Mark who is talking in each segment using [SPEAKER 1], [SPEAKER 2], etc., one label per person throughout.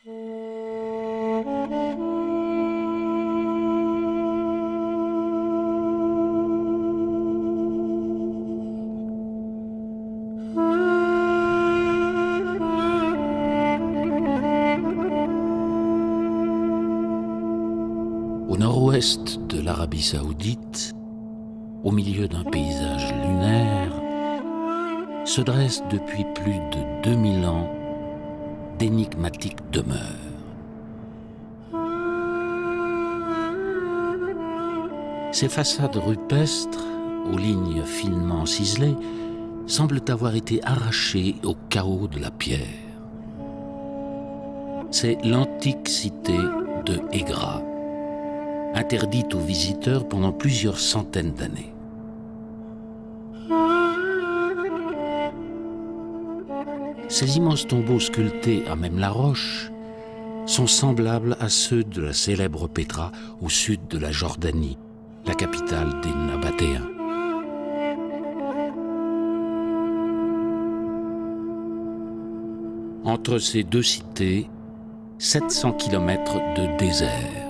[SPEAKER 1] Au nord-ouest de l'Arabie Saoudite, au milieu d'un paysage lunaire, se dressent depuis plus de 2000 ans d'énigmatiques demeures. Ces façades rupestres, aux lignes finement ciselées, semblent avoir été arrachées au chaos de la pierre. C'est l'antique cité de Hégra, interdite aux visiteurs pendant plusieurs centaines d'années. Ces immenses tombeaux sculptés à même la roche sont semblables à ceux de la célèbre Pétra au sud de la Jordanie, la capitale des Nabatéens. Entre ces deux cités, 700 km de désert.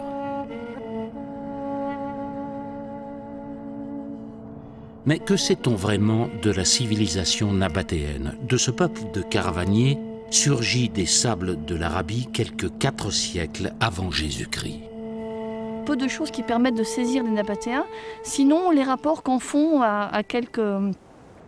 [SPEAKER 1] Mais que sait-on vraiment de la civilisation nabatéenne, de ce peuple de caravaniers surgi des sables de l'Arabie quelques 4 siècles avant Jésus-Christ?
[SPEAKER 2] Peu de choses qui permettent de saisir les Nabatéens, sinon les rapports qu'en font à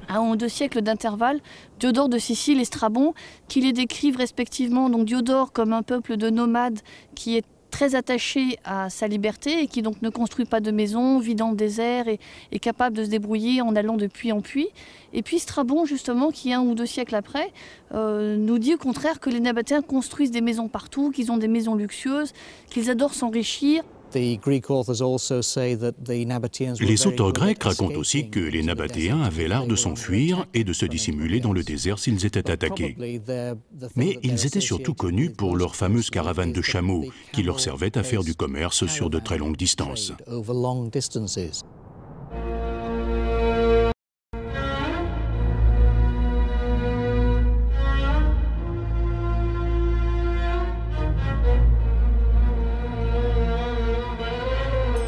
[SPEAKER 2] 1 ou 2 siècles d'intervalle Diodore de Sicile et Strabon, qui les décrivent respectivement, donc Diodore comme un peuple de nomades qui est très attaché à sa liberté et qui donc ne construit pas de maison, vit dans le désert et est capable de se débrouiller en allant de puits en puits. Et puis Strabon, justement, qui 1 ou 2 siècles après, nous dit au contraire que les Nabatéens construisent des maisons partout, qu'ils ont des maisons luxueuses, qu'ils adorent s'enrichir.
[SPEAKER 3] Les auteurs grecs racontent aussi que les Nabatéens avaient l'art de s'enfuir et de se dissimuler dans le désert s'ils étaient attaqués. Mais ils étaient surtout connus pour leurs fameuses caravanes de chameaux qui leur servaient à faire du commerce sur de très longues distances.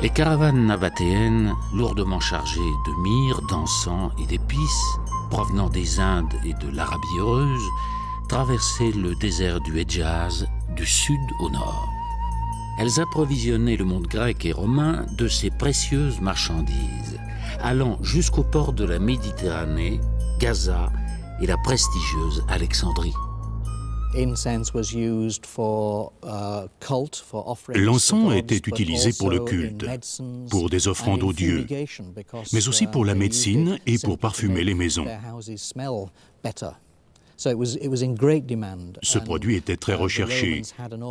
[SPEAKER 1] Les caravanes nabatéennes, lourdement chargées de myrrhe, d'encens et d'épices, provenant des Indes et de l'Arabie heureuse, traversaient le désert du Hedjaz du sud au nord. Elles approvisionnaient le monde grec et romain de ces précieuses marchandises, allant jusqu'au port de la Méditerranée, Gaza et la prestigieuse Alexandrie.
[SPEAKER 3] L'encens était utilisé pour le culte, pour des offrandes aux dieux, mais aussi pour la médecine et pour parfumer les maisons. Ce produit était très recherché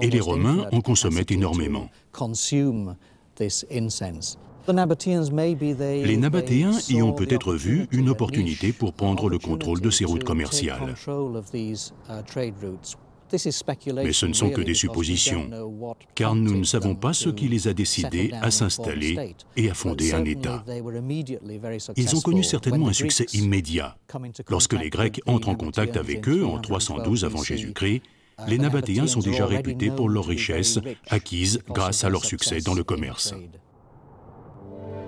[SPEAKER 3] et les Romains en consommaient énormément. Les Nabatéens y ont peut-être vu une opportunité pour prendre le contrôle de ces routes commerciales. Mais ce ne sont que des suppositions, car nous ne savons pas ce qui les a décidés à s'installer et à fonder un État. Ils ont connu certainement un succès immédiat. Lorsque les Grecs entrent en contact avec eux en 312 avant Jésus-Christ, les Nabatéens sont déjà réputés pour leur richesse acquise grâce à leur succès dans le commerce.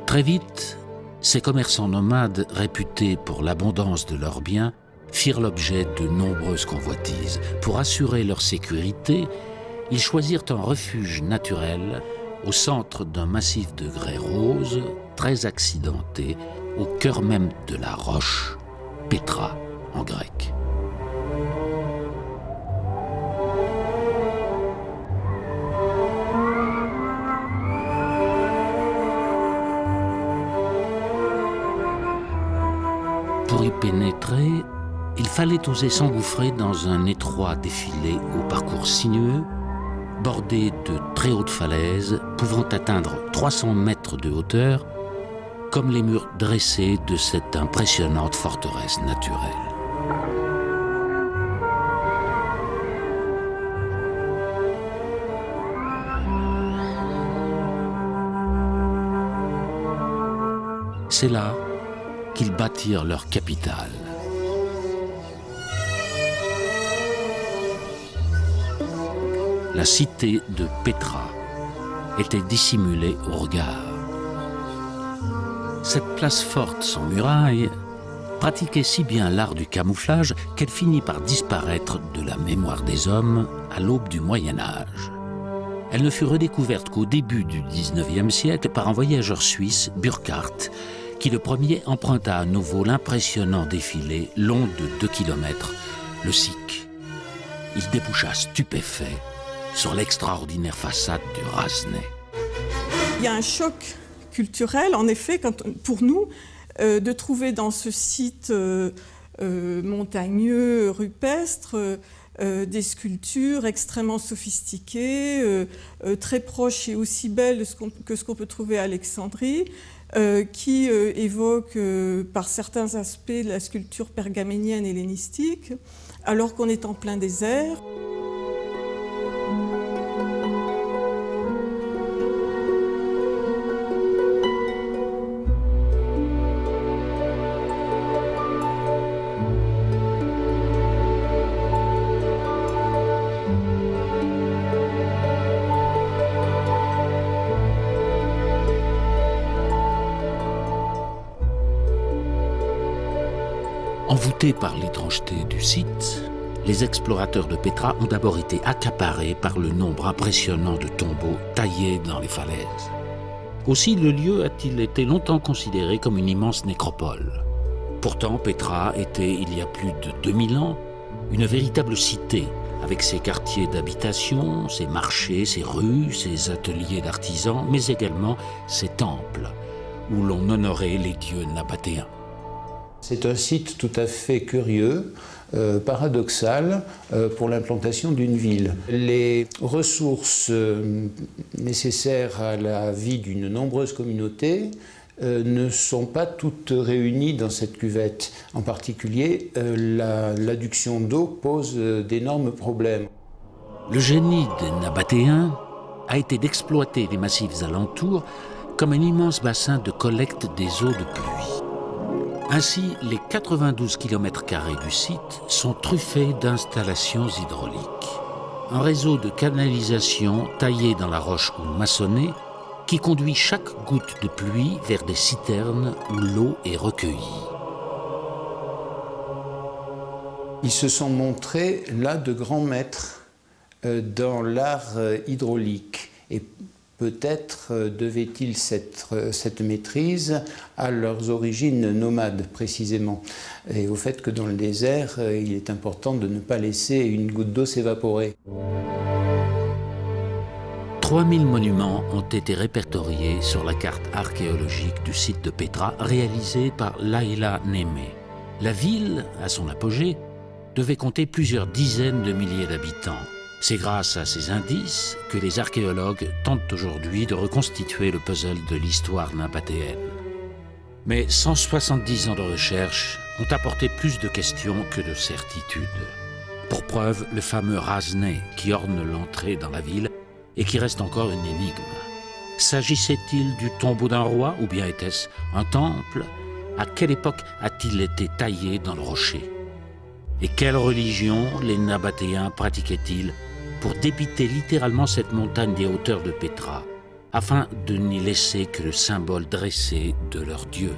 [SPEAKER 1] Très vite, ces commerçants nomades, réputés pour l'abondance de leurs biens, firent l'objet de nombreuses convoitises. Pour assurer leur sécurité, ils choisirent un refuge naturel au centre d'un massif de grès rose, très accidenté, au cœur même de la roche, Pétra en grec. Pour y pénétrer, il fallait oser s'engouffrer dans un étroit défilé au parcours sinueux, bordé de très hautes falaises pouvant atteindre 300 mètres de hauteur, comme les murs dressés de cette impressionnante forteresse naturelle. C'est là qu'ils bâtirent leur capitale. la cité de Pétra était dissimulée au regard. Cette place forte sans murailles pratiquait si bien l'art du camouflage qu'elle finit par disparaître de la mémoire des hommes à l'aube du Moyen Âge. Elle ne fut redécouverte qu'au début du XIXe siècle par un voyageur suisse, Burckhardt, qui le premier emprunta à nouveau l'impressionnant défilé long de 2 km, le Sick. Il déboucha stupéfait sur l'extraordinaire façade du Rasnay.
[SPEAKER 4] Il y a un choc culturel, en effet, pour nous, de trouver dans ce site montagneux, rupestre, des sculptures extrêmement sophistiquées, très proches et aussi belles que ce qu'on peut trouver à Alexandrie, qui évoquent par certains aspects la sculpture pergaménienne hellénistique, alors qu'on est en plein désert.
[SPEAKER 1] Envoûtés par l'étrangeté du site, les explorateurs de Pétra ont d'abord été accaparés par le nombre impressionnant de tombeaux taillés dans les falaises. Aussi, le lieu a-t-il été longtemps considéré comme une immense nécropole. Pourtant, Pétra était, il y a plus de 2000 ans, une véritable cité, avec ses quartiers d'habitation, ses marchés, ses rues, ses ateliers d'artisans, mais également ses temples, où l'on honorait les dieux nabatéens.
[SPEAKER 5] C'est un site tout à fait curieux, paradoxal pour l'implantation d'une ville. Les ressources nécessaires à la vie d'une nombreuse communauté ne sont pas toutes réunies dans cette cuvette. En particulier, l'adduction d'eau pose d'énormes problèmes.
[SPEAKER 1] Le génie des Nabatéens a été d'exploiter les massifs alentours comme un immense bassin de collecte des eaux de pluie. Ainsi, les 92 km² du site sont truffés d'installations hydrauliques. Un réseau de canalisation taillé dans la roche ou maçonné qui conduit chaque goutte de pluie vers des citernes où l'eau est recueillie.
[SPEAKER 5] Ils se sont montrés là de grands maîtres dans l'art hydraulique. Et peut-être devaient-ils cette maîtrise à leurs origines nomades, précisément, et au fait que dans le désert, il est important de ne pas laisser une goutte d'eau s'évaporer.
[SPEAKER 1] 3000 monuments ont été répertoriés sur la carte archéologique du site de Pétra, réalisée par Laila Némé. La ville, à son apogée, devait compter plusieurs dizaines de milliers d'habitants. C'est grâce à ces indices que les archéologues tentent aujourd'hui de reconstituer le puzzle de l'histoire nabatéenne. Mais 170 ans de recherche ont apporté plus de questions que de certitudes. Pour preuve, le fameux Rasnay qui orne l'entrée dans la ville et qui reste encore une énigme. S'agissait-il du tombeau d'un roi ou bien était-ce un temple? À quelle époque a-t-il été taillé dans le rocher? Et quelle religion les Nabatéens pratiquaient-ils pour débiter littéralement cette montagne des hauteurs de Pétra, afin de n'y laisser que le symbole dressé de leur Dieu?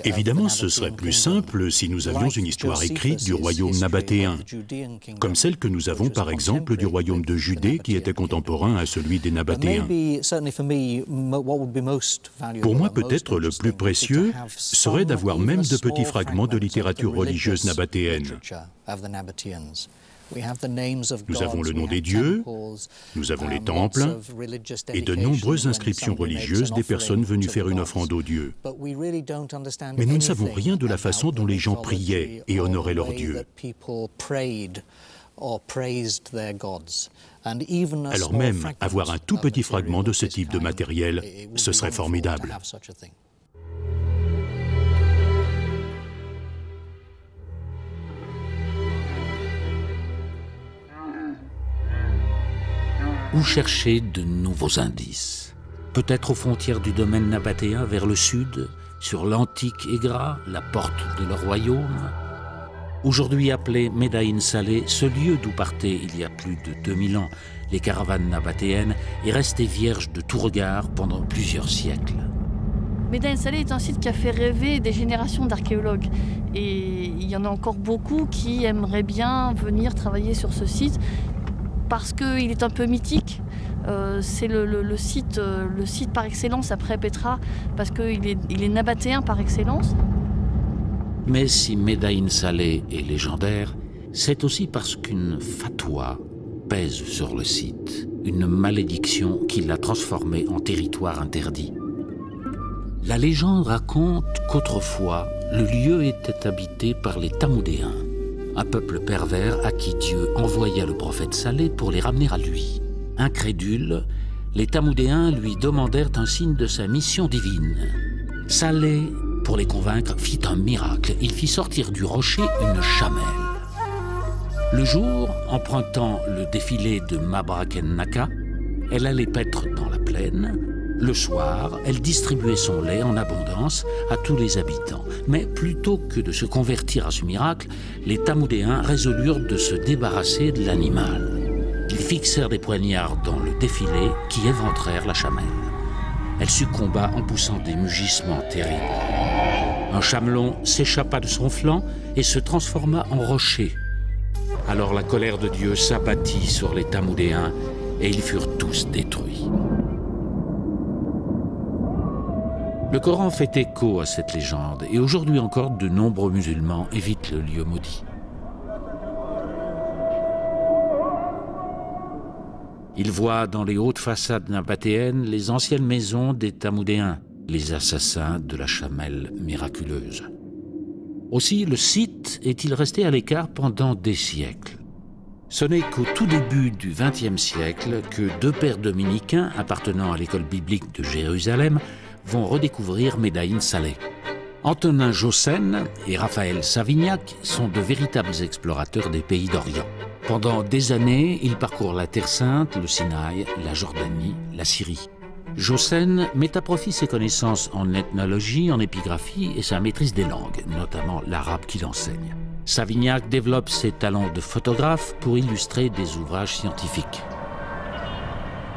[SPEAKER 3] Évidemment, ce serait plus simple si nous avions une histoire écrite du royaume nabatéen, comme celle que nous avons par exemple du royaume de Judée qui était contemporain à celui des Nabatéens. Pour moi, peut-être le plus précieux serait d'avoir même de petits fragments de littérature religieuse nabatéenne. Nous avons le nom des dieux, nous avons les temples et de nombreuses inscriptions religieuses des personnes venues faire une offrande aux dieux. Mais nous ne savons rien de la façon dont les gens priaient et honoraient leurs dieux. Alors même, avoir un tout petit fragment de ce type de matériel, ce serait formidable.
[SPEAKER 1] Où chercher de nouveaux indices? peut-être aux frontières du domaine nabatéen vers le sud, sur l'antique Egra, la porte de leur royaume. Aujourd'hui appelé Médaïn Salé, ce lieu d'où partaient il y a plus de 2000 ans les caravanes nabatéennes est resté vierge de tout regard pendant plusieurs siècles.
[SPEAKER 2] Médaïn Salé est un site qui a fait rêver des générations d'archéologues. Et il y en a encore beaucoup qui aimeraient bien venir travailler sur ce site parce qu'il est un peu mythique. C'est le site par excellence après Petra, parce qu'il est nabatéen par excellence.
[SPEAKER 1] Mais si Médaïn Salé est légendaire, c'est aussi parce qu'une fatwa pèse sur le site, une malédiction qui l'a transformé en territoire interdit. La légende raconte qu'autrefois, le lieu était habité par les Tamoudéens, un peuple pervers à qui Dieu envoya le prophète Salé pour les ramener à lui. Incrédules, les Tamoudéens lui demandèrent un signe de sa mission divine. Salé, pour les convaincre, fit un miracle. Il fit sortir du rocher une chamelle. Le jour, empruntant le défilé de Mabraken Naka, elle allait paître dans la plaine. Le soir, elle distribuait son lait en abondance à tous les habitants. Mais plutôt que de se convertir à ce miracle, les Tamoudéens résolurent de se débarrasser de l'animal. Ils fixèrent des poignards dans le défilé qui éventrèrent la chamelle. Elle succomba en poussant des mugissements terribles. Un chamelon s'échappa de son flanc et se transforma en rocher. Alors la colère de Dieu s'abattit sur les Tamoudéens et ils furent tous détruits. Le Coran fait écho à cette légende et aujourd'hui encore de nombreux musulmans évitent le lieu maudit. Ils voient dans les hautes façades nabatéennes les anciennes maisons des Tamoudéens, les assassins de la chamelle miraculeuse. Aussi, le site est-il resté à l'écart pendant des siècles. Ce n'est qu'au tout début du XXe siècle que deux pères dominicains appartenant à l'école biblique de Jérusalem vont redécouvrir Médaïn Salé. Antonin Jossen et Raphaël Savignac sont de véritables explorateurs des pays d'Orient. Pendant des années, ils parcourent la Terre Sainte, le Sinaï, la Jordanie, la Syrie. Jossen met à profit ses connaissances en ethnologie, en épigraphie et sa maîtrise des langues, notamment l'arabe qu'il enseigne. Savignac développe ses talents de photographe pour illustrer des ouvrages scientifiques.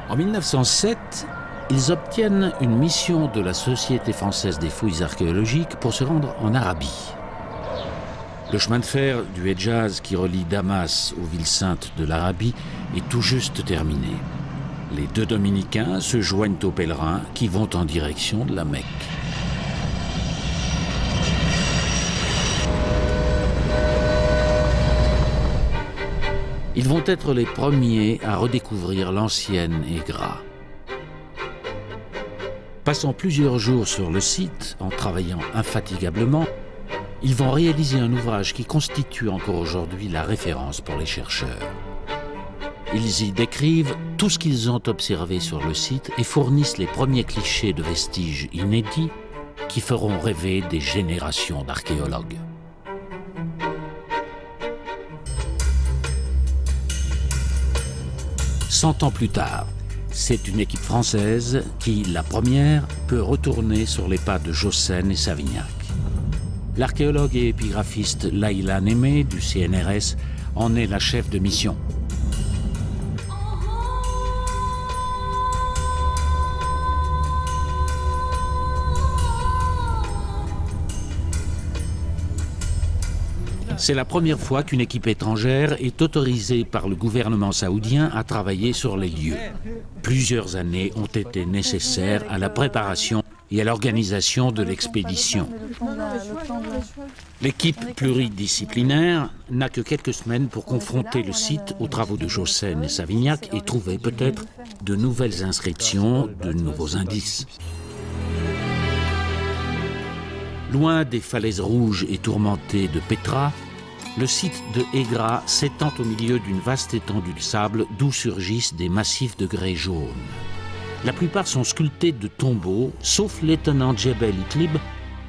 [SPEAKER 1] En 1907, ils obtiennent une mission de la Société française des fouilles archéologiques pour se rendre en Arabie. Le chemin de fer du Hedjaz qui relie Damas aux villes saintes de l'Arabie est tout juste terminé. Les deux dominicains se joignent aux pèlerins qui vont en direction de la Mecque. Ils vont être les premiers à redécouvrir l'ancienne Egra. Passant plusieurs jours sur le site, en travaillant infatigablement, ils vont réaliser un ouvrage qui constitue encore aujourd'hui la référence pour les chercheurs. Ils y décrivent tout ce qu'ils ont observé sur le site et fournissent les premiers clichés de vestiges inédits qui feront rêver des générations d'archéologues. Cent ans plus tard, c'est une équipe française qui, la première, peut retourner sur les pas de Jossen et Savignac. L'archéologue et épigraphiste Laïla Némé du CNRS en est la chef de mission. C'est la première fois qu'une équipe étrangère est autorisée par le gouvernement saoudien à travailler sur les lieux. Plusieurs années ont été nécessaires à la préparation et à l'organisation de l'expédition. L'équipe pluridisciplinaire n'a que quelques semaines pour confronter le site aux travaux de Jossen et Savignac et trouver peut-être de nouvelles inscriptions, de nouveaux indices. Loin des falaises rouges et tourmentées de Petra, le site de Egra s'étend au milieu d'une vaste étendue de sable d'où surgissent des massifs de grès jaune. La plupart sont sculptés de tombeaux, sauf l'étonnant Djebel Itlib,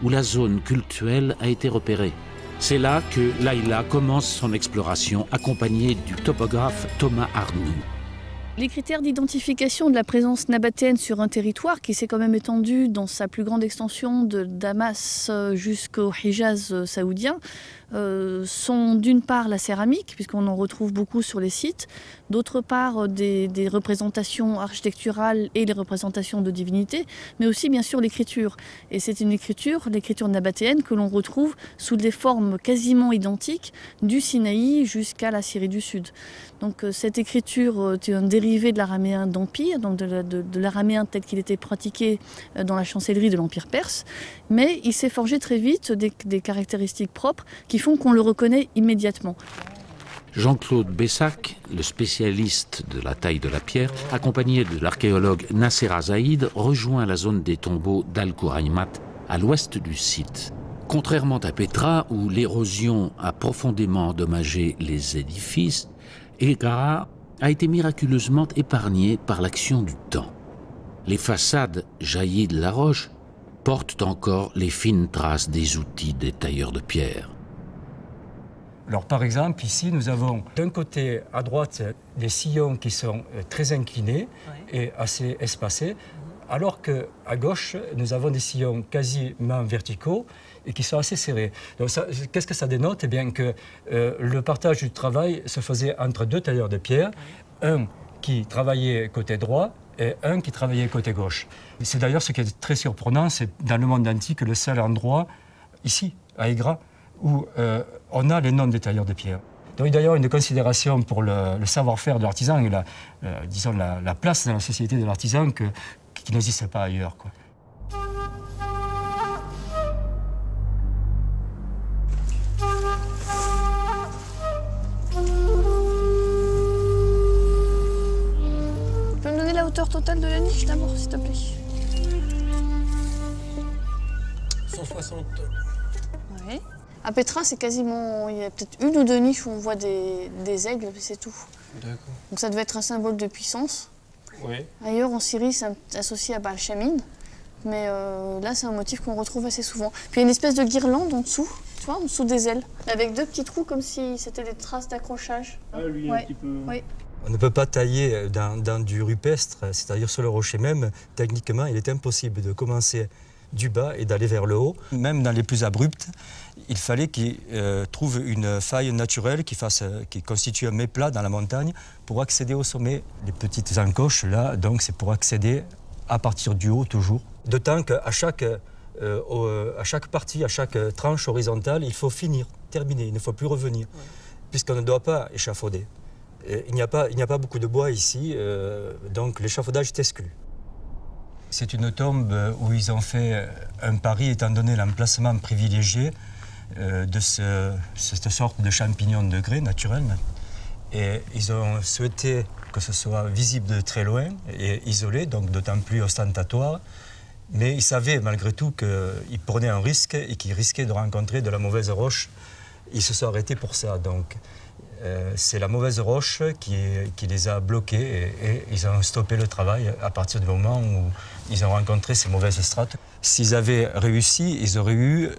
[SPEAKER 1] où la zone cultuelle a été repérée. C'est là que Laïla commence son exploration, accompagnée du topographe Thomas Arnoux.
[SPEAKER 2] Les critères d'identification de la présence nabatéenne sur un territoire qui s'est quand même étendu dans sa plus grande extension de Damas jusqu'au Hijaz saoudien sont d'une part la céramique, puisqu'on en retrouve beaucoup sur les sites, d'autre part des représentations architecturales et les représentations de divinités, mais aussi bien sûr l'écriture. Et c'est une l'écriture nabatéenne que l'on retrouve sous des formes quasiment identiques du Sinaï jusqu'à la Syrie du Sud. Donc cette écriture est un dérivé de l'araméen d'Empire, donc de l'araméen tel qu'il était pratiqué dans la chancellerie de l'Empire perse, mais il s'est forgé très vite des caractéristiques propres qui font qu'on le reconnaît immédiatement.
[SPEAKER 1] Jean-Claude Bessac, le spécialiste de la taille de la pierre, accompagné de l'archéologue Nassera Zaïd, rejoint la zone des tombeaux d'Al-Kouraymat, à l'ouest du site. Contrairement à Petra, où l'érosion a profondément endommagé les édifices, Eggara a été miraculeusement épargné par l'action du temps. Les façades jaillies de la roche portent encore les fines traces des outils des tailleurs de pierre.
[SPEAKER 6] Alors, par exemple, ici, nous avons d'un côté à droite des sillons qui sont très inclinés et assez espacés, alors qu'à gauche, nous avons des sillons quasiment verticaux et qui sont assez serrés. Donc, qu'est-ce que ça dénote? Eh bien que le partage du travail se faisait entre deux tailleurs de pierre, un qui travaillait côté droit et un qui travaillait côté gauche. C'est d'ailleurs ce qui est très surprenant, c'est dans le monde antique le seul endroit, ici, à Eggara, où on a les noms des tailleurs de pierre. Donc d'ailleurs une considération pour le savoir-faire de l'artisan et disons la place dans la société de l'artisan qui n'existe pas ailleurs, quoi.
[SPEAKER 2] Tu peux me donner la hauteur totale de la niche d'abord, s'il te plaît?
[SPEAKER 7] 160.
[SPEAKER 2] Oui. À Petra, c'est quasiment... Il y a peut-être une ou deux niches où on voit des aigles, mais c'est tout.
[SPEAKER 7] D'accord.
[SPEAKER 2] Donc ça devait être un symbole de puissance.
[SPEAKER 7] Oui.
[SPEAKER 2] Ailleurs, en Syrie, c'est associé à Baal Shamin. Mais là, c'est un motif qu'on retrouve assez souvent. Puis il y a une espèce de guirlande en dessous, tu vois, en dessous des ailes, avec deux petits trous comme si c'était des traces d'accrochage.
[SPEAKER 7] Ah, lui, un petit peu...
[SPEAKER 2] Oui.
[SPEAKER 6] On ne peut pas tailler dans du rupestre, c'est-à-dire sur le rocher même. Techniquement, il est impossible de commencer du bas et d'aller vers le haut. Même dans les plus abruptes, il fallait qu'ils trouvent une faille naturelle qui constitue un méplat dans la montagne pour accéder au sommet. Les petites encoches, là, donc c'est pour accéder à partir du haut toujours. D'autant qu'à chaque partie, à chaque tranche horizontale, il faut finir, terminer, il ne faut plus revenir, puisqu'on ne doit pas échafauder. Il n'y a pas beaucoup de bois ici, donc l'échafaudage est exclu. C'est une tombe où ils ont fait un pari, étant donné l'emplacement privilégié de cette sorte de champignon de grès naturel. Et ils ont souhaité que ce soit visible de très loin et isolé, donc d'autant plus ostentatoire. Mais ils savaient malgré tout qu'ils prenaient un risque et qu'ils risquaient de rencontrer de la mauvaise roche. Ils se sont arrêtés pour ça. Donc c'est la mauvaise roche qui les a bloqués et ils ont stoppé le travail à partir du moment où ils ont rencontré ces mauvaises strates. S'ils avaient réussi, ils auraient eu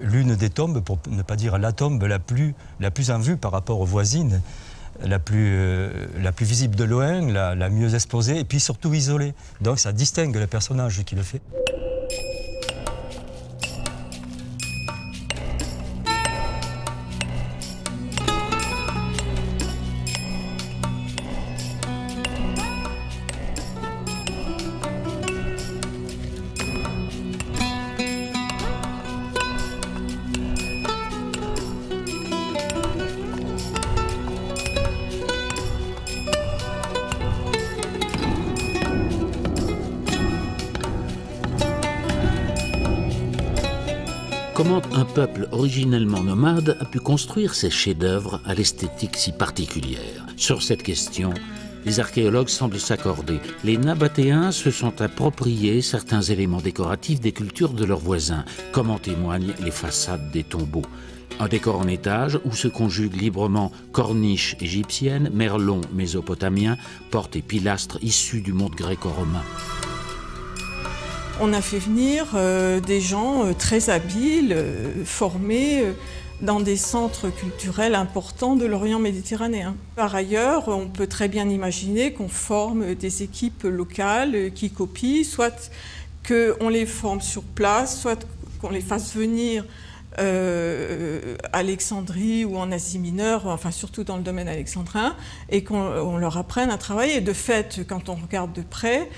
[SPEAKER 6] l'une des tombes, pour ne pas dire la tombe la plus en vue par rapport aux voisines, la plus visible de loin, la mieux exposée et puis surtout isolée. Donc ça distingue le personnage qui le fait.
[SPEAKER 1] Comment un peuple originellement nomade a pu construire ces chefs-d'œuvre à l'esthétique si particulière? Sur cette question, les archéologues semblent s'accorder. Les Nabatéens se sont appropriés certains éléments décoratifs des cultures de leurs voisins, comme en témoignent les façades des tombeaux. Un décor en étage où se conjuguent librement corniches égyptiennes, merlons mésopotamiens, portes et pilastres issus du monde gréco-romain.
[SPEAKER 4] On a fait venir des gens très habiles, formés, dans des centres culturels importants de l'Orient méditerranéen. Par ailleurs, on peut très bien imaginer qu'on forme des équipes locales qui copient, soit qu'on les forme sur place, soit qu'on les fasse venir à Alexandrie ou en Asie mineure, enfin surtout dans le domaine alexandrin, et qu'on leur apprenne à travailler. De fait, quand on regarde de près,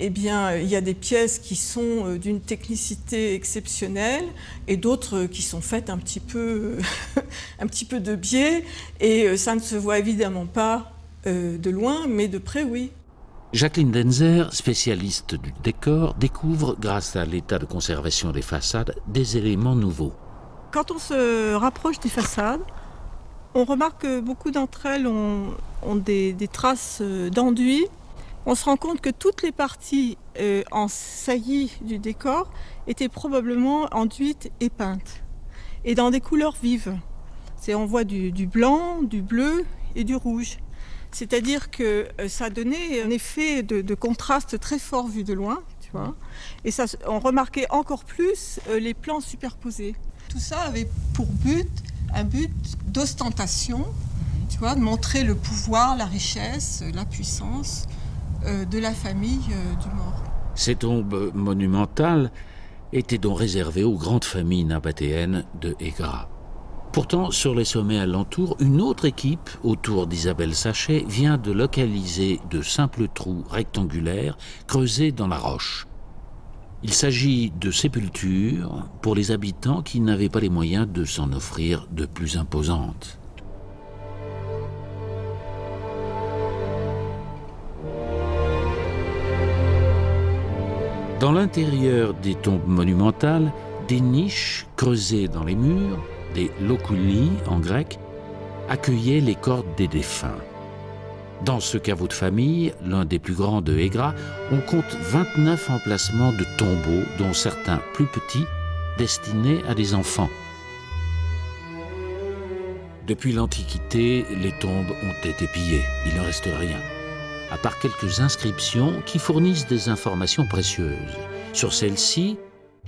[SPEAKER 4] eh bien, il y a des pièces qui sont d'une technicité exceptionnelle et d'autres qui sont faites un petit peu de biais, et ça ne se voit évidemment pas de loin, mais de près, oui.
[SPEAKER 1] Jacqueline Denzer, spécialiste du décor, découvre, grâce à l'état de conservation des façades, des éléments nouveaux.
[SPEAKER 8] Quand on se rapproche des façades, on remarque que beaucoup d'entre elles ont des traces d'enduit. On se rend compte que toutes les parties en saillie du décor étaient probablement enduites et peintes, et dans des couleurs vives. On voit du blanc, du bleu et du rouge. C'est-à-dire que ça donnait un effet de contraste très fort vu de loin, tu vois. Et ça, on remarquait encore plus les plans superposés. Tout ça avait pour but, un but d'ostentation, tu vois, de montrer le pouvoir, la richesse, la puissance de la famille du mort.
[SPEAKER 1] Ces tombes monumentales étaient donc réservées aux grandes familles nabatéennes de Egra. Pourtant, sur les sommets alentours, une autre équipe, autour d'Isabelle Sachet, vient de localiser de simples trous rectangulaires creusés dans la roche. Il s'agit de sépultures pour les habitants qui n'avaient pas les moyens de s'en offrir de plus imposantes. Dans l'intérieur des tombes monumentales, des niches creusées dans les murs, des loculi en grec, accueillaient les corps des défunts. Dans ce caveau de famille, l'un des plus grands de Egra, on compte 29 emplacements de tombeaux, dont certains plus petits, destinés à des enfants. Depuis l'Antiquité, les tombes ont été pillées. Il ne reste rien, à part quelques inscriptions qui fournissent des informations précieuses. Sur celles-ci,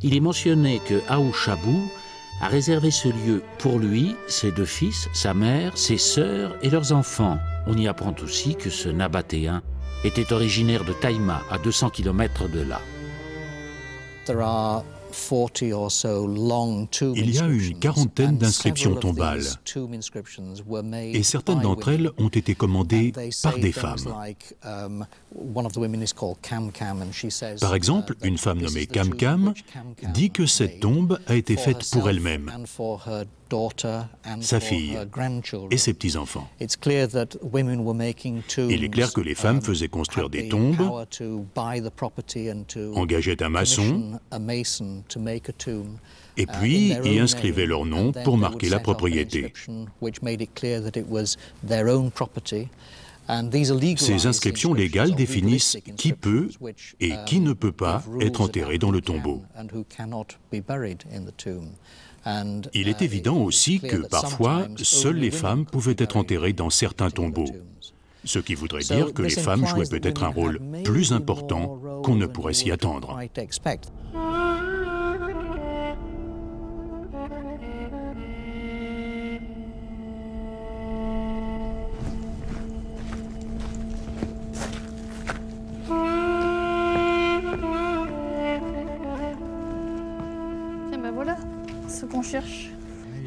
[SPEAKER 1] il est mentionné que Aouchabou a réservé ce lieu pour lui, ses deux fils, sa mère, ses sœurs et leurs enfants. On y apprend aussi que ce Nabatéen était originaire de Taïma, à 200 km de là.
[SPEAKER 3] Il y a une quarantaine d'inscriptions tombales, et certaines d'entre elles ont été commandées par des femmes. Par exemple, une femme nommée Cam Cam dit que cette tombe a été faite pour elle-même, sa fille et ses petits-enfants. Il est clair que les femmes faisaient construire des tombes, engageaient un maçon, et puis y inscrivaient leur nom pour marquer la propriété. Ces inscriptions légales définissent qui peut et qui ne peut pas être enterré dans le tombeau. Il est évident aussi que parfois, seules les femmes pouvaient être enterrées dans certains tombeaux, ce qui voudrait dire que les femmes jouaient peut-être un rôle plus important qu'on ne pourrait s'y attendre.
[SPEAKER 2] Qu'on cherche.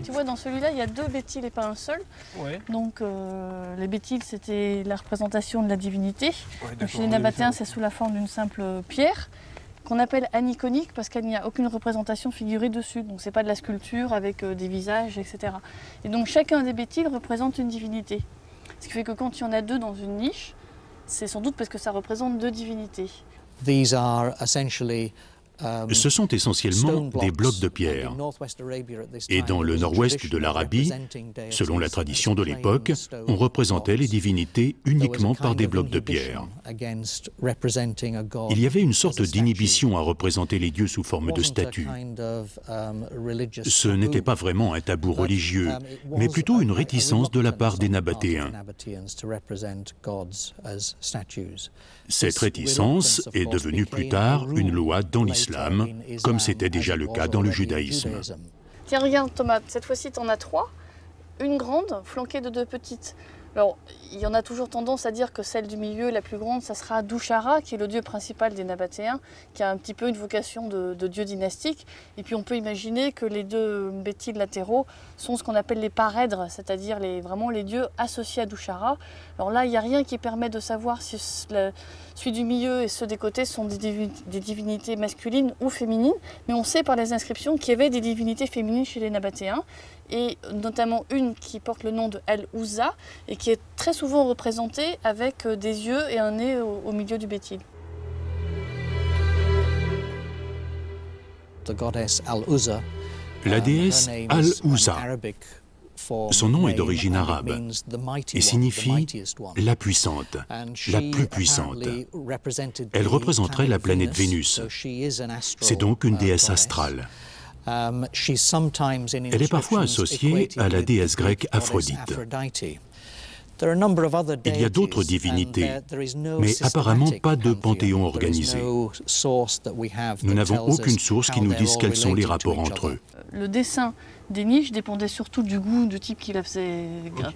[SPEAKER 2] Tu vois, dans celui-là, il y a 2 bétiles et pas un seul. Ouais. Donc, les bétiles, c'était la représentation de la divinité. Ouais, donc, chez les Nabatéens, c'est sous la forme d'une simple pierre qu'on appelle aniconique parce qu'il n'y a aucune représentation figurée dessus. Donc, c'est pas de la sculpture avec des visages, etc. Et donc, chacun des bétiles représente une divinité. Ce qui fait que quand il y en a 2 dans une niche, c'est sans doute parce que ça représente 2 divinités.
[SPEAKER 3] Ce sont essentiellement des blocs de pierre. Et dans le nord-ouest de l'Arabie, selon la tradition de l'époque, on représentait les divinités uniquement par des blocs de pierre. Il y avait une sorte d'inhibition à représenter les dieux sous forme de statues. Ce n'était pas vraiment un tabou religieux, mais plutôt une réticence de la part des Nabatéens. Cette réticence est devenue plus tard une loi dans l'islam, comme c'était déjà le cas dans le judaïsme.
[SPEAKER 2] Tiens, regarde Thomas, cette fois-ci tu en as 3. Une grande flanquée de 2 petites. Alors, il y en a toujours tendance à dire que celle du milieu, la plus grande, ça sera Dushara, qui est le dieu principal des Nabatéens, qui a un petit peu une vocation de dieu dynastique. Et puis on peut imaginer que les 2 bétiles latéraux sont ce qu'on appelle les parèdres, c'est-à-dire vraiment les dieux associés à Dushara. Alors là, il n'y a rien qui permet de savoir si celui du milieu et ceux des côtés sont des divinités masculines ou féminines, mais on sait par les inscriptions qu'il y avait des divinités féminines chez les Nabatéens, et notamment une qui porte le nom de El-Ouza, et qui est très souvent représentée avec des yeux et un nez au milieu du bétil.
[SPEAKER 3] La déesse Al-Ouza, son nom est d'origine arabe et signifie « la puissante », la plus puissante. Elle représenterait la planète Vénus. C'est donc une déesse astrale. Elle est parfois associée à la déesse grecque Aphrodite. Il y a d'autres divinités, mais apparemment pas de panthéon organisé. Nous n'avons aucune source qui nous dise quels sont les rapports entre eux.
[SPEAKER 2] Le dessin des niches dépendait surtout du goût, du type qui la faisait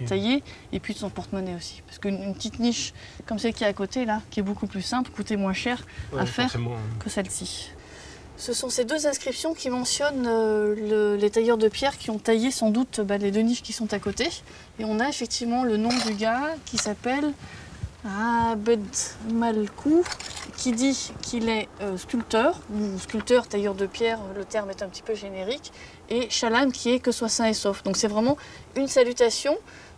[SPEAKER 2] tailler, et puis de son porte-monnaie aussi. Parce qu'une petite niche comme celle qui est à côté, là, qui est beaucoup plus simple, coûtait moins cher à faire que celle-ci. Ce sont ces 2 inscriptions qui mentionnent les tailleurs de pierre qui ont taillé sans doute les 2 niches qui sont à côté. Et on a effectivement le nom du gars qui s'appelle Abed Malkou, qui dit qu'il est sculpteur, ou sculpteur, tailleur de pierre, le terme est un petit peu générique, et Shalom qui est que soit sain et sauf. Donc c'est vraiment une salutation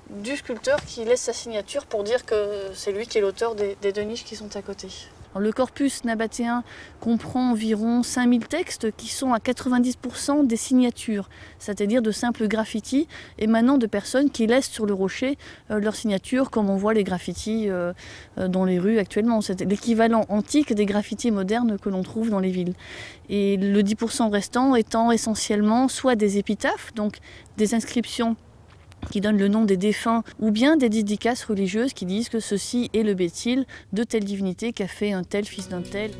[SPEAKER 2] du sculpteur qui laisse sa signature pour dire que c'est lui qui est l'auteur des 2 niches qui sont à côté. Alors, le corpus nabatéen comprend environ 5000 textes qui sont à 90% des signatures, c'est-à-dire de simples graffitis émanant de personnes qui laissent sur le rocher leur signature, comme on voit les graffitis dans les rues actuellement. C'est l'équivalent antique des graffitis modernes que l'on trouve dans les villes. Et le 10% restant étant essentiellement soit des épitaphes, donc des inscriptions qui donnent le nom des défunts, ou bien des dédicaces religieuses qui disent que ceci est le bétil de telle divinité qu'a fait un tel fils d'un tel.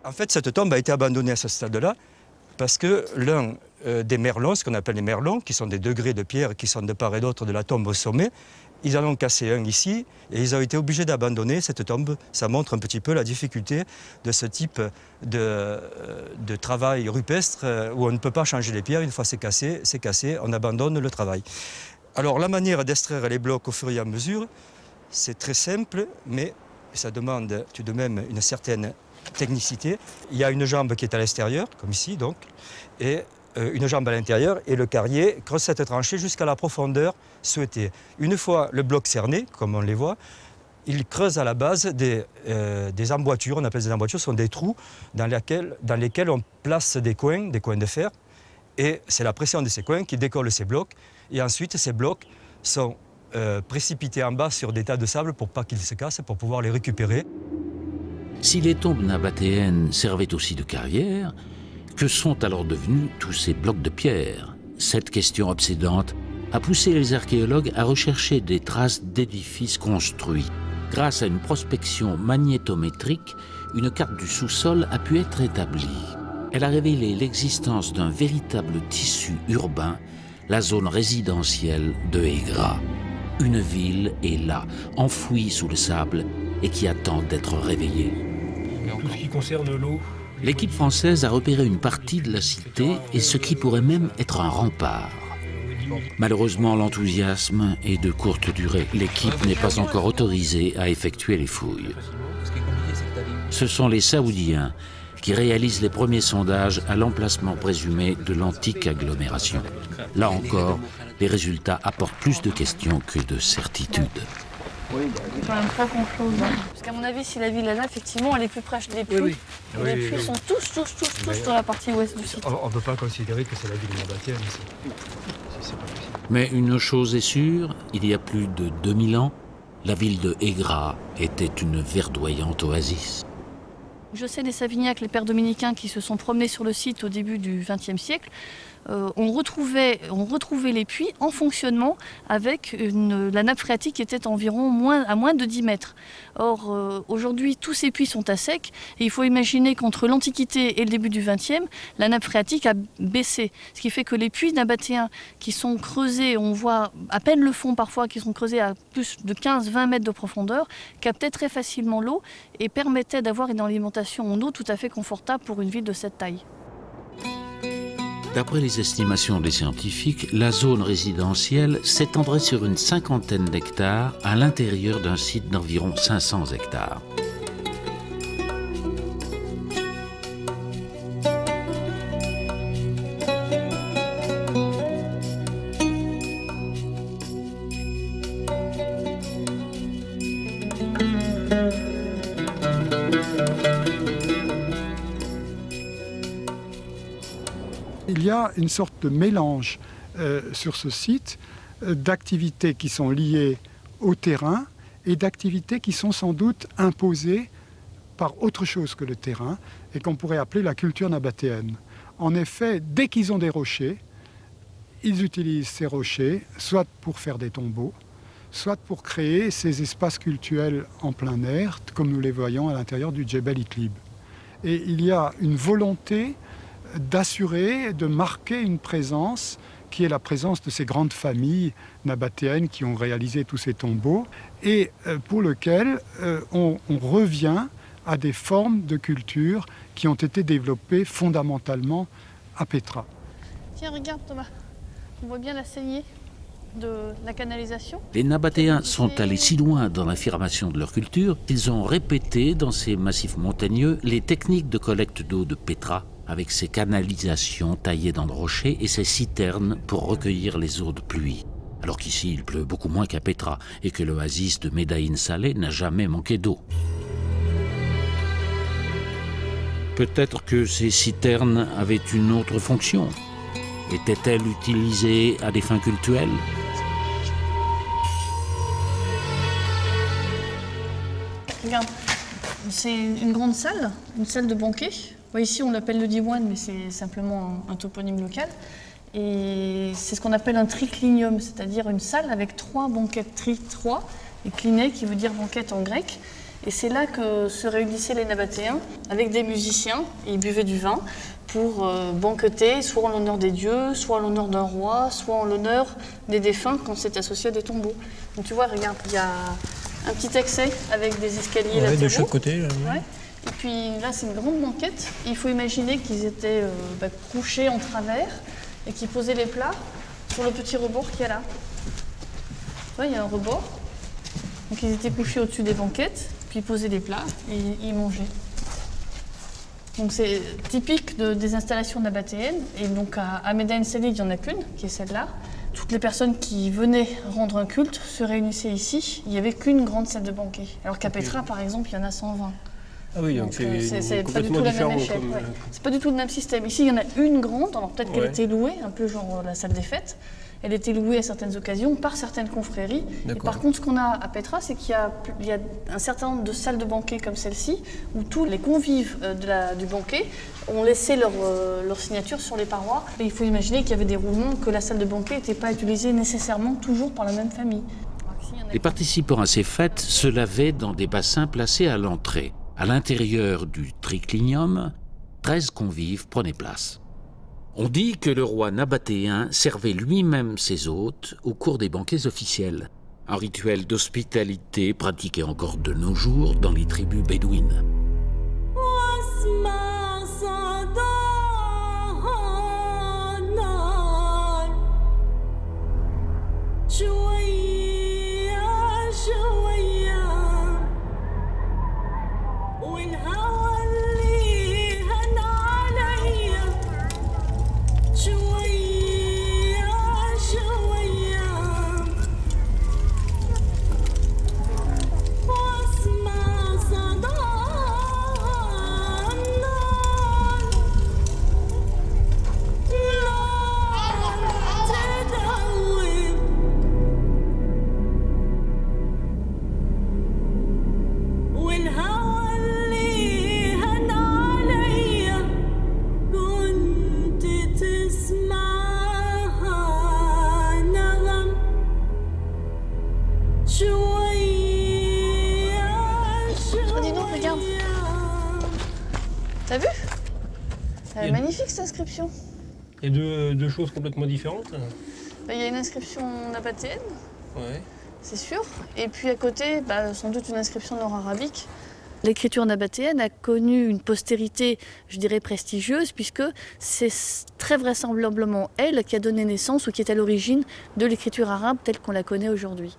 [SPEAKER 6] En fait, cette tombe a été abandonnée à ce stade-là parce que l'un des merlons, ce qu'on appelle les merlons, qui sont des degrés de pierre qui sont de part et d'autre de la tombe au sommet, ils en ont cassé un ici et ils ont été obligés d'abandonner cette tombe. Ça montre un petit peu la difficulté de ce type de travail rupestre où on ne peut pas changer les pierres. Une fois c'est cassé, on abandonne le travail. Alors la manière d'extraire les blocs au fur et à mesure, c'est très simple, mais ça demande tout de même une certaine technicité. Il y a une jambe qui est à l'extérieur, comme ici donc, et une jambe à l'intérieur, et le carrier creuse cette tranchée jusqu'à la profondeur souhaitée. Une fois le bloc cerné, comme on les voit, il creuse à la base des emboîtures, on appelle des emboîtures, ce sont des trous dans lesquels on place des coins de fer, et c'est la pression de ces coins qui décolle ces blocs, et ensuite ces blocs sont précipités en bas sur des tas de sable pour pas qu'ils se cassent, pour pouvoir les récupérer.
[SPEAKER 1] Si les tombes nabatéennes servaient aussi de carrière, que sont alors devenus tous ces blocs de pierre? Cette question obsédante a poussé les archéologues à rechercher des traces d'édifices construits. Grâce à une prospection magnétométrique, une carte du sous-sol a pu être établie. Elle a révélé l'existence d'un véritable tissu urbain, la zone résidentielle de Egra. Une ville est là, enfouie sous le sable et qui attend d'être réveillée.
[SPEAKER 7] Tout ce qui concerne l'eau.
[SPEAKER 1] L'équipe française a repéré une partie de la cité et ce qui pourrait même être un rempart. Malheureusement, l'enthousiasme est de courte durée. L'équipe n'est pas encore autorisée à effectuer les fouilles. Ce sont les Saoudiens qui réalisent les premiers sondages à l'emplacement présumé de l'antique agglomération. Là encore, les résultats apportent plus de questions que de certitudes.
[SPEAKER 2] C'est quand même pas grand-chose. Hein. Parce qu'à mon avis, si la ville est là, effectivement, elle est plus proche des puits. Les puits sont tous dans la partie ouest du site.
[SPEAKER 6] On ne peut pas considérer que c'est la ville nabatéenne. C'est pas possible.
[SPEAKER 1] Mais une chose est sûre, il y a plus de 2000 ans, la ville de Aigra était une verdoyante oasis.
[SPEAKER 2] Je sais des Savignacs, les pères dominicains qui se sont promenés sur le site au début du XXe siècle, on retrouvait les puits en fonctionnement avec la nappe phréatique qui était environ à moins de 10 mètres. Or, aujourd'hui, tous ces puits sont à sec et il faut imaginer qu'entre l'Antiquité et le début du XXe, la nappe phréatique a baissé. Ce qui fait que les puits nabatéens qui sont creusés, on voit à peine le fond parfois, qui sont creusés à plus de 15-20 mètres de profondeur, captaient très facilement l'eau et permettaient d'avoir une alimentation en eau tout à fait confortable pour une ville de cette taille.
[SPEAKER 1] D'après les estimations des scientifiques, la zone résidentielle s'étendrait sur une 50aine d'hectares à l'intérieur d'un site d'environ 500 hectares.
[SPEAKER 9] Il y a une sorte de mélange sur ce site d'activités qui sont liées au terrain et d'activités qui sont sans doute imposées par autre chose que le terrain et qu'on pourrait appeler la culture nabatéenne. En effet, dès qu'ils ont des rochers, ils utilisent ces rochers soit pour faire des tombeaux, soit pour créer ces espaces cultuels en plein air, comme nous les voyons à l'intérieur du Djebel Iqlib. Et il y a une volonté d'assurer, de marquer une présence qui est la présence de ces grandes familles nabatéennes qui ont réalisé tous ces tombeaux et pour lequel on revient à des formes de culture qui ont été développées fondamentalement à Petra.
[SPEAKER 2] Tiens, regarde Thomas, on voit bien la saignée de la canalisation.
[SPEAKER 1] Les Nabatéens sont allés si loin dans l'affirmation de leur culture qu'ils ont répété dans ces massifs montagneux les techniques de collecte d'eau de Petra, avec ses canalisations taillées dans le rocher et ses citernes pour recueillir les eaux de pluie. Alors qu'ici, il pleut beaucoup moins qu'à Petra et que l'oasis de Médaïn Saleh n'a jamais manqué d'eau. Peut-être que ces citernes avaient une autre fonction. Étaient-elles utilisées à des fins cultuelles ?
[SPEAKER 2] Regarde, c'est une grande salle, une salle de banquet. Ici, on l'appelle le diwan, mais c'est simplement un toponyme local. Et c'est ce qu'on appelle un triclinium, c'est-à-dire une salle avec 3 banquettes, tri-3, et cliné qui veut dire banquette en grec. Et c'est là que se réunissaient les Nabatéens avec des musiciens, et ils buvaient du vin pour banqueter, soit en l'honneur des dieux, soit en l'honneur d'un roi, soit en l'honneur des défunts quand c'est associé à des tombeaux. Donc tu vois, regarde, il y a un petit accès avec des escaliers latéraux.
[SPEAKER 7] De chaque côté.
[SPEAKER 2] Ouais. Et puis là, c'est une grande banquette. Il faut imaginer qu'ils étaient couchés en travers et qu'ils posaient les plats sur le petit rebord qu'il y a là. Tu vois, il y a un rebord. Donc ils étaient couchés au-dessus des banquettes, puis ils posaient les plats et ils mangeaient. Donc c'est typique des installations nabatéennes. Et donc à Médaïn Saleh, il n'y en a qu'une, qui est celle-là. Toutes les personnes qui venaient rendre un culte se réunissaient ici. Il n'y avait qu'une grande salle de banquet. Alors qu'à Petra, par exemple, il y en a 120.
[SPEAKER 7] Ah oui, donc
[SPEAKER 2] c'est pas du tout la même échelle. Ouais. C'est pas du tout le même système. Ici, il y en a une grande, alors peut-être qu'elle était louée, un peu genre la salle des fêtes. Elle était louée à certaines occasions par certaines confréries. Et par contre, ce qu'on a à Petra, c'est qu'il y a un certain nombre de salles de banquet comme celle-ci, où tous les convives du banquet ont laissé leur signature sur les parois. Et il faut imaginer qu'il y avait des roulements, que la salle de banquet n'était pas utilisée nécessairement toujours par la même famille.
[SPEAKER 1] Les participants à ces fêtes se lavaient dans des bassins placés à l'entrée. À l'intérieur du triclinium, 13 convives prenaient place. On dit que le roi nabatéen servait lui-même ses hôtes au cours des banquets officiels, un rituel d'hospitalité pratiqué encore de nos jours dans les tribus bédouines.
[SPEAKER 2] T'as vu? Elle est magnifique cette inscription.
[SPEAKER 7] Il y a deux choses complètement différentes.
[SPEAKER 2] Il y a une inscription nabatéenne,
[SPEAKER 7] ouais.
[SPEAKER 2] C'est sûr. Et puis à côté, sans doute une inscription nord-arabique. L'écriture nabatéenne a connu une postérité, je dirais, prestigieuse, puisque c'est très vraisemblablement elle qui a donné naissance ou qui est à l'origine de l'écriture arabe telle qu'on la connaît aujourd'hui.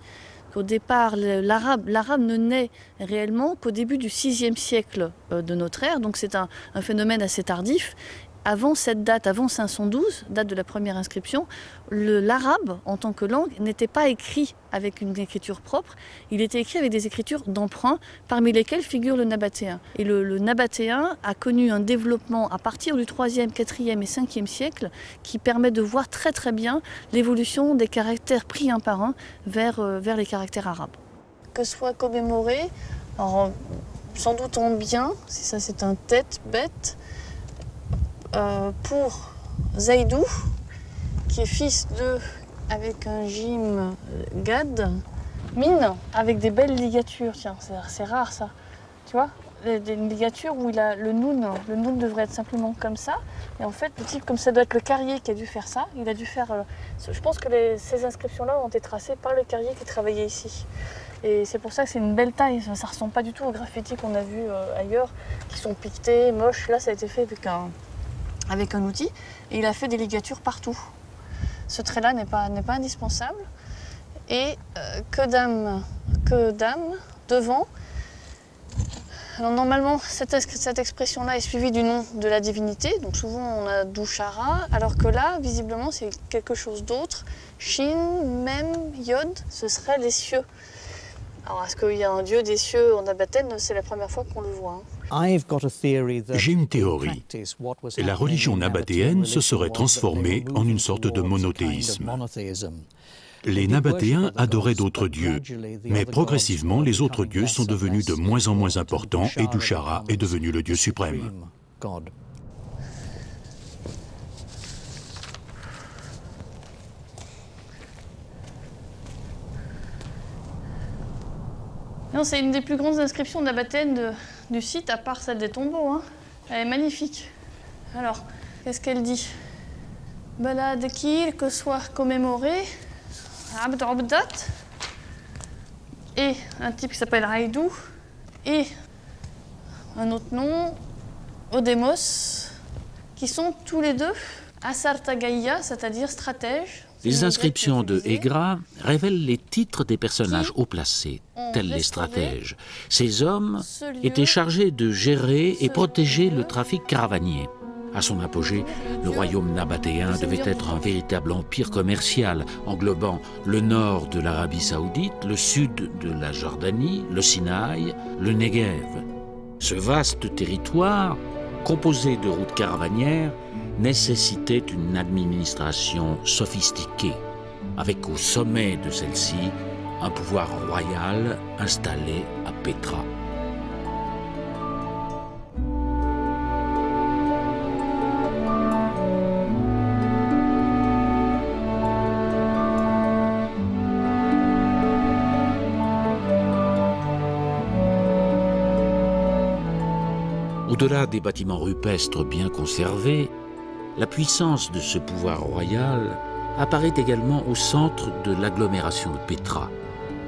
[SPEAKER 2] Au départ, l'arabe ne naît réellement qu'au début du VIe siècle de notre ère, donc c'est un phénomène assez tardif. Avant cette date, avant 512, date de la première inscription, l'arabe en tant que langue n'était pas écrit avec une écriture propre, il était écrit avec des écritures d'emprunt, parmi lesquelles figure le nabatéen. Et le nabatéen a connu un développement à partir du 3e, 4e et 5e siècle qui permet de voir très très bien l'évolution des caractères pris un par un vers les caractères arabes. Que soit commémoré, alors, sans doute en bien, si ça c'est un tête-bête, pour Zaïdou, qui est fils avec un Jim Gad, mine avec des belles ligatures. Tiens, c'est rare ça. Tu vois, des ligatures où il a le noun devrait être simplement comme ça. Et en fait, le type, comme ça doit être le carrier qui a dû faire ça, il a dû faire. Je pense que ces inscriptions-là ont été tracées par le carrier qui travaillait ici. Et c'est pour ça que c'est une belle taille. Ça ne ressemble pas du tout aux graffitis qu'on a vus ailleurs, qui sont piquetés, moches. Là, ça a été fait avec un outil, et il a fait des ligatures partout. Ce trait-là n'est pas indispensable. Et que dame devant. Alors normalement, cette expression-là est suivie du nom de la divinité, donc souvent on a Douchara, alors que là, visiblement, c'est quelque chose d'autre. Shin, Mem, Yod, ce serait les cieux. Alors, est-ce qu'il y a un dieu des cieux en nabatéenne? C'est la première fois qu'on le voit.
[SPEAKER 3] J'ai une théorie. La religion nabatéenne se serait transformée en une sorte de monothéisme. Les Nabatéens adoraient d'autres dieux, mais progressivement, les autres dieux sont devenus de moins en moins importants et Douchara est devenu le dieu suprême.
[SPEAKER 2] Non, c'est une des plus grandes inscriptions nabatéennes du site, à part celle des tombeaux. Hein. Elle est magnifique. Alors, qu'est-ce qu'elle dit? Balad Kir, que soit commémoré, Abd Abdat, et un type qui s'appelle Haïdou, et un autre nom, Odemos, qui sont tous les deux Asartagaïa, c'est-à-dire stratèges.
[SPEAKER 1] Les inscriptions de Egra révèlent les titres des personnages haut placés, tels les stratèges. Ces hommes étaient chargés de gérer et protéger le trafic caravanier. À son apogée, le royaume nabatéen devait être un véritable empire commercial, englobant le nord de l'Arabie saoudite, le sud de la Jordanie, le Sinaï, le Negev. Ce vaste territoire, composé de routes caravanières, nécessitait une administration sophistiquée, avec au sommet de celle-ci un pouvoir royal installé à Pétra. Au-delà des bâtiments rupestres bien conservés, la puissance de ce pouvoir royal apparaît également au centre de l'agglomération de Pétra,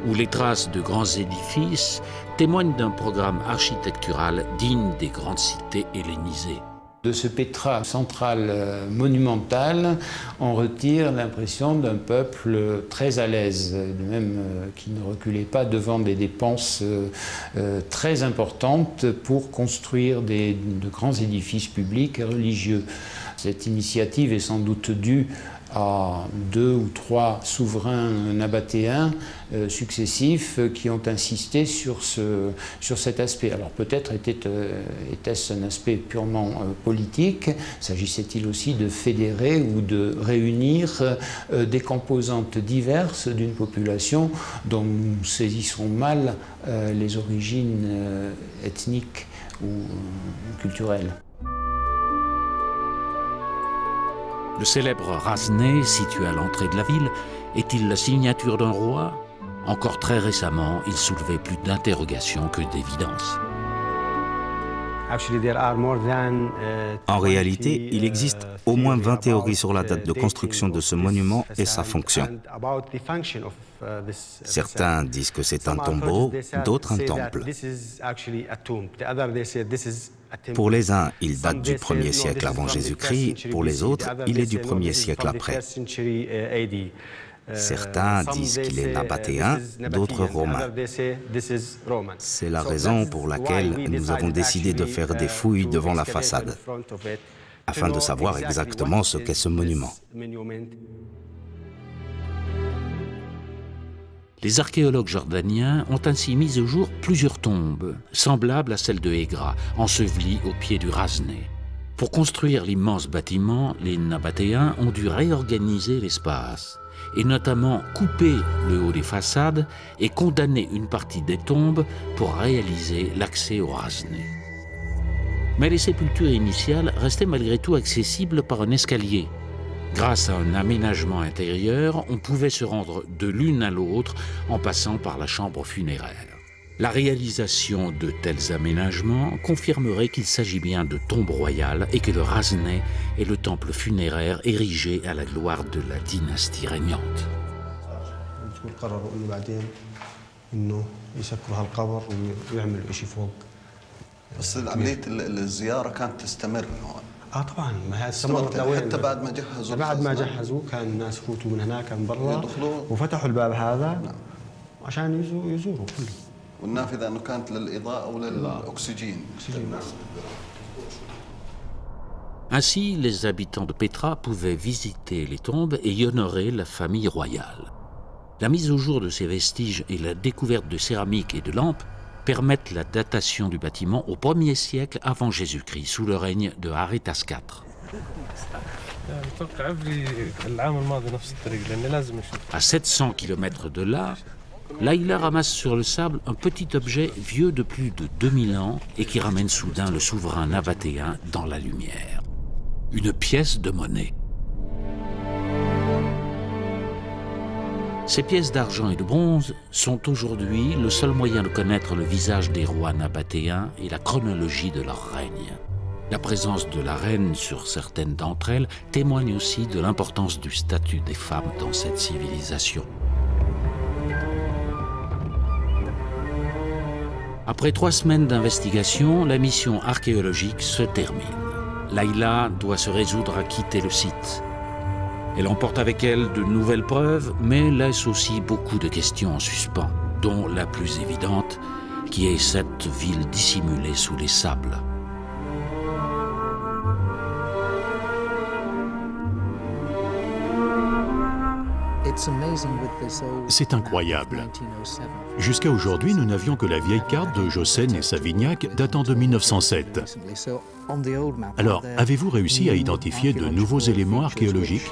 [SPEAKER 1] où les traces de grands édifices témoignent d'un programme architectural digne des grandes cités hellénisées.
[SPEAKER 5] De ce Pétra central monumental, on retire l'impression d'un peuple très à l'aise, même qui ne reculait pas devant des dépenses très importantes pour construire de grands édifices publics et religieux. Cette initiative est sans doute due à 2 ou 3 souverains nabatéens successifs qui ont insisté sur cet aspect. Alors peut-être était-ce un aspect purement politique, s'agissait-il aussi de fédérer ou de réunir des composantes diverses d'une population dont nous saisissons mal les origines ethniques ou culturelles.
[SPEAKER 1] Le célèbre Razné, situé à l'entrée de la ville, est-il la signature d'un roi? Encore très récemment, il soulevait plus d'interrogations que d'évidences.
[SPEAKER 10] En réalité, il existe au moins 20 théories sur la date de construction de ce monument et sa fonction. Certains disent que c'est un tombeau, d'autres un temple. Pour les uns, il date du 1er siècle avant Jésus-Christ, pour les autres, il est du 1er siècle après. Certains disent qu'il est nabatéen, d'autres romain. C'est la raison pour laquelle nous avons décidé de faire des fouilles devant la façade, afin de savoir exactement ce qu'est ce monument.
[SPEAKER 1] Les archéologues jordaniens ont ainsi mis au jour plusieurs tombes, semblables à celles de Hégra, ensevelies au pied du Rasné. Pour construire l'immense bâtiment, les nabatéens ont dû réorganiser l'espace, et notamment couper le haut des façades et condamner une partie des tombes pour réaliser l'accès au Rasné. Mais les sépultures initiales restaient malgré tout accessibles par un escalier. Grâce à un aménagement intérieur, on pouvait se rendre de l'une à l'autre en passant par la chambre funéraire. La réalisation de tels aménagements confirmerait qu'il s'agit bien de tombes royales et que le Rasné est le temple funéraire érigé à la gloire de la dynastie régnante.
[SPEAKER 11] طبعا ما هي استمرت حتى بعد ما جهزوا بعد ما جهزوا كان الناس يفوتوا من هناك من برا وفتحوا الباب هذا عشان يزوروا كله والنافذه انه كانت للاضاءه وللاكسجين.
[SPEAKER 1] Ainsi, les habitants de Pétra pouvaient visiter les tombes et y honorer la famille royale. La mise au jour de ces vestiges et la découverte de céramique et de lampes permettent la datation du bâtiment au 1er siècle avant Jésus-Christ, sous le règne de Arétas IV. À 700 km de là, Layla ramasse sur le sable un petit objet vieux de plus de 2000 ans et qui ramène soudain le souverain nabatéen dans la lumière. Une pièce de monnaie. Ces pièces d'argent et de bronze sont aujourd'hui le seul moyen de connaître le visage des rois nabatéens et la chronologie de leur règne. La présence de la reine sur certaines d'entre elles témoigne aussi de l'importance du statut des femmes dans cette civilisation. Après 3 semaines d'investigation, la mission archéologique se termine. Layla doit se résoudre à quitter le site. Elle emporte avec elle de nouvelles preuves, mais laisse aussi beaucoup de questions en suspens, dont la plus évidente, qui est cette ville dissimulée sous les sables.
[SPEAKER 3] C'est incroyable. Jusqu'à aujourd'hui, nous n'avions que la vieille carte de Jossen et Savignac datant de 1907. Alors, avez-vous réussi à identifier de nouveaux éléments archéologiques?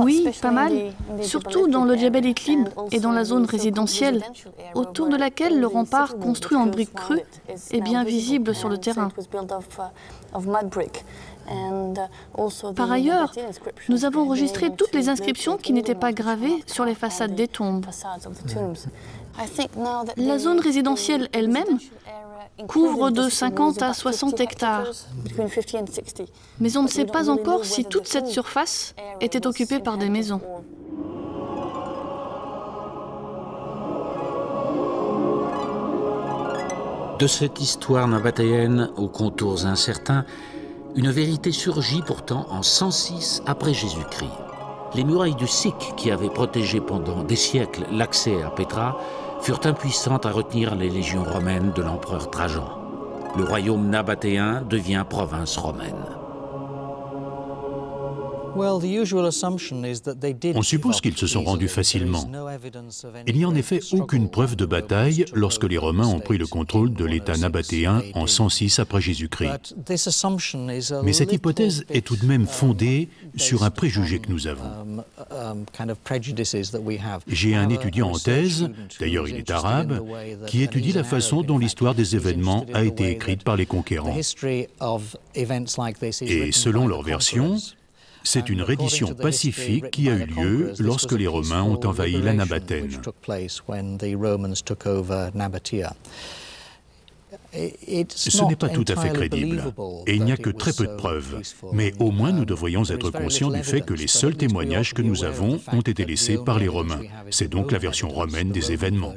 [SPEAKER 2] Oui, pas mal, surtout dans le Djebel Iqlib et dans la zone résidentielle, autour de laquelle le rempart construit en briques crues est bien visible sur le terrain. Par ailleurs, nous avons enregistré toutes les inscriptions qui n'étaient pas gravées sur les façades des tombes. La zone résidentielle elle-même couvre de 50 à 60 hectares. Mais on ne sait pas encore si toute cette surface était occupée par des maisons.
[SPEAKER 1] De cette histoire nabatéenne aux contours incertains, une vérité surgit pourtant en 106 après Jésus-Christ. Les murailles du Sikh, qui avaient protégé pendant des siècles l'accès à Pétra, furent impuissantes à retenir les légions romaines de l'empereur Trajan. Le royaume nabatéen devient province romaine.
[SPEAKER 3] On suppose qu'ils se sont rendus facilement. Il n'y a en effet aucune preuve de bataille lorsque les Romains ont pris le contrôle de l'État nabatéen en 106 après Jésus-Christ. Mais cette hypothèse est tout de même fondée sur un préjugé que nous avons. J'ai un étudiant en thèse, d'ailleurs il est arabe, qui étudie la façon dont l'histoire des événements a été écrite par les conquérants. Et selon leur version, c'est une reddition pacifique qui a eu lieu lorsque les Romains ont envahi la Nabathène. Ce n'est pas tout à fait crédible, et il n'y a que très peu de preuves. Mais au moins nous devrions être conscients du fait que les seuls témoignages que nous avons ont été laissés par les Romains. C'est donc la version romaine des événements.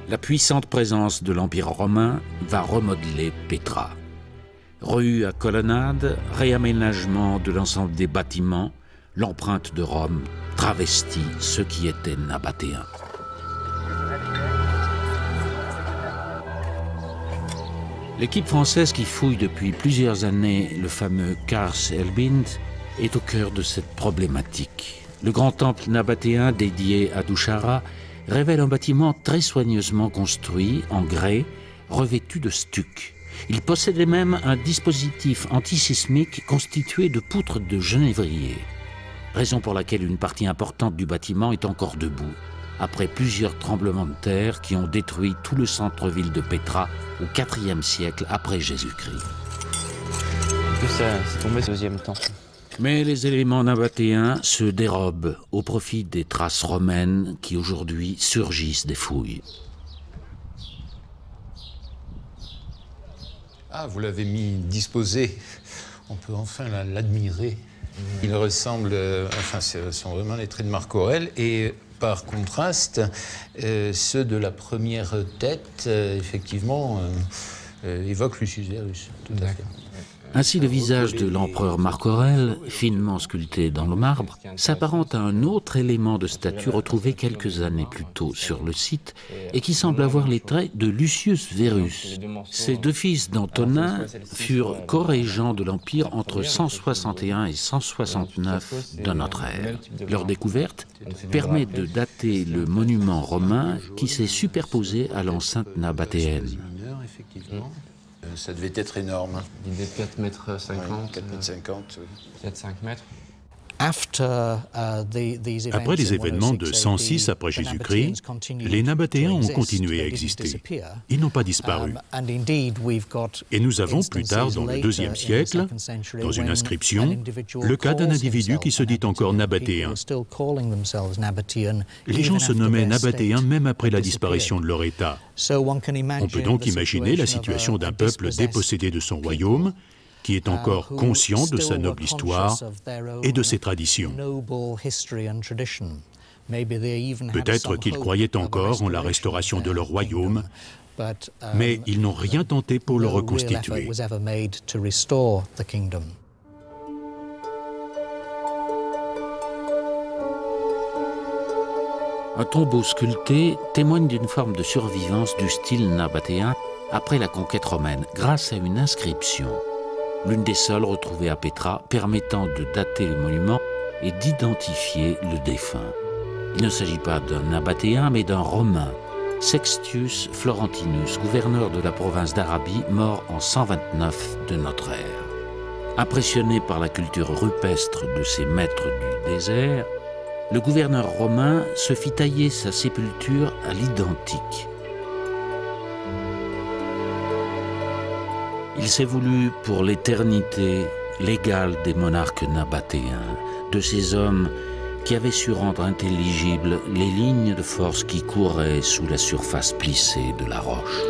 [SPEAKER 1] La puissante présence de l'Empire romain va remodeler Petra. Rue à colonnades, réaménagement de l'ensemble des bâtiments, l'empreinte de Rome travestit ce qui était nabatéen. L'équipe française qui fouille depuis plusieurs années le fameux Kars el-Bind est au cœur de cette problématique. Le grand temple nabatéen dédié à Douchara révèle un bâtiment très soigneusement construit en grès, revêtu de stuc. Il possédait même un dispositif antisismique constitué de poutres de genévrier, raison pour laquelle une partie importante du bâtiment est encore debout, après plusieurs tremblements de terre qui ont détruit tout le centre-ville de Petra au IVe siècle après Jésus-Christ.
[SPEAKER 12] C'est tombé ce deuxième temps.
[SPEAKER 1] Mais les éléments nabatéens se dérobent au profit des traces romaines qui aujourd'hui surgissent des fouilles.
[SPEAKER 5] Ah, vous l'avez mis disposé. On peut enfin l'admirer. Il ressemble, enfin, ce sont vraiment les traits de Marc Aurèle. Et par contraste, ceux de la première tête, effectivement, évoquent Lucius Verus. Tout à fait.
[SPEAKER 1] Ainsi, le visage de l'empereur Marc Aurèle, finement sculpté dans le marbre, s'apparente à un autre élément de statue retrouvé quelques années plus tôt sur le site et qui semble avoir les traits de Lucius Verus. Ces deux fils d'Antonin furent co-régents de l'Empire entre 161 et 169 de notre ère. Leur découverte permet de dater le monument romain qui s'est superposé à l'enceinte nabatéenne.
[SPEAKER 5] Ça devait être énorme.
[SPEAKER 12] Il devait être 4,50 mètres.
[SPEAKER 5] 4,50 mètres, oui.
[SPEAKER 12] Peut-être 5 mètres.
[SPEAKER 3] Après les événements de 106 après Jésus-Christ, les Nabatéens ont continué à exister. Ils n'ont pas disparu. Et nous avons plus tard, dans le IIe siècle, dans une inscription, le cas d'un individu qui se dit encore Nabatéen. Les gens se nommaient Nabatéens même après la disparition de leur État. On peut donc imaginer la situation d'un peuple dépossédé de son royaume, qui est encore conscient de sa noble histoire et de ses traditions. Peut-être qu'ils croyaient encore en la restauration de leur royaume, mais ils n'ont rien tenté pour le reconstituer.
[SPEAKER 1] Un tombeau sculpté témoigne d'une forme de survivance du style nabatéen après la conquête romaine, grâce à une inscription. L'une des seules retrouvées à Petra, permettant de dater le monument et d'identifier le défunt. Il ne s'agit pas d'un nabatéen, mais d'un Romain, Sextius Florentinus, gouverneur de la province d'Arabie, mort en 129 de notre ère. Impressionné par la culture rupestre de ces maîtres du désert, le gouverneur romain se fit tailler sa sépulture à l'identique. Il s'est voulu pour l'éternité l'égal des monarques nabatéens, de ces hommes qui avaient su rendre intelligibles les lignes de force qui couraient sous la surface plissée de la roche.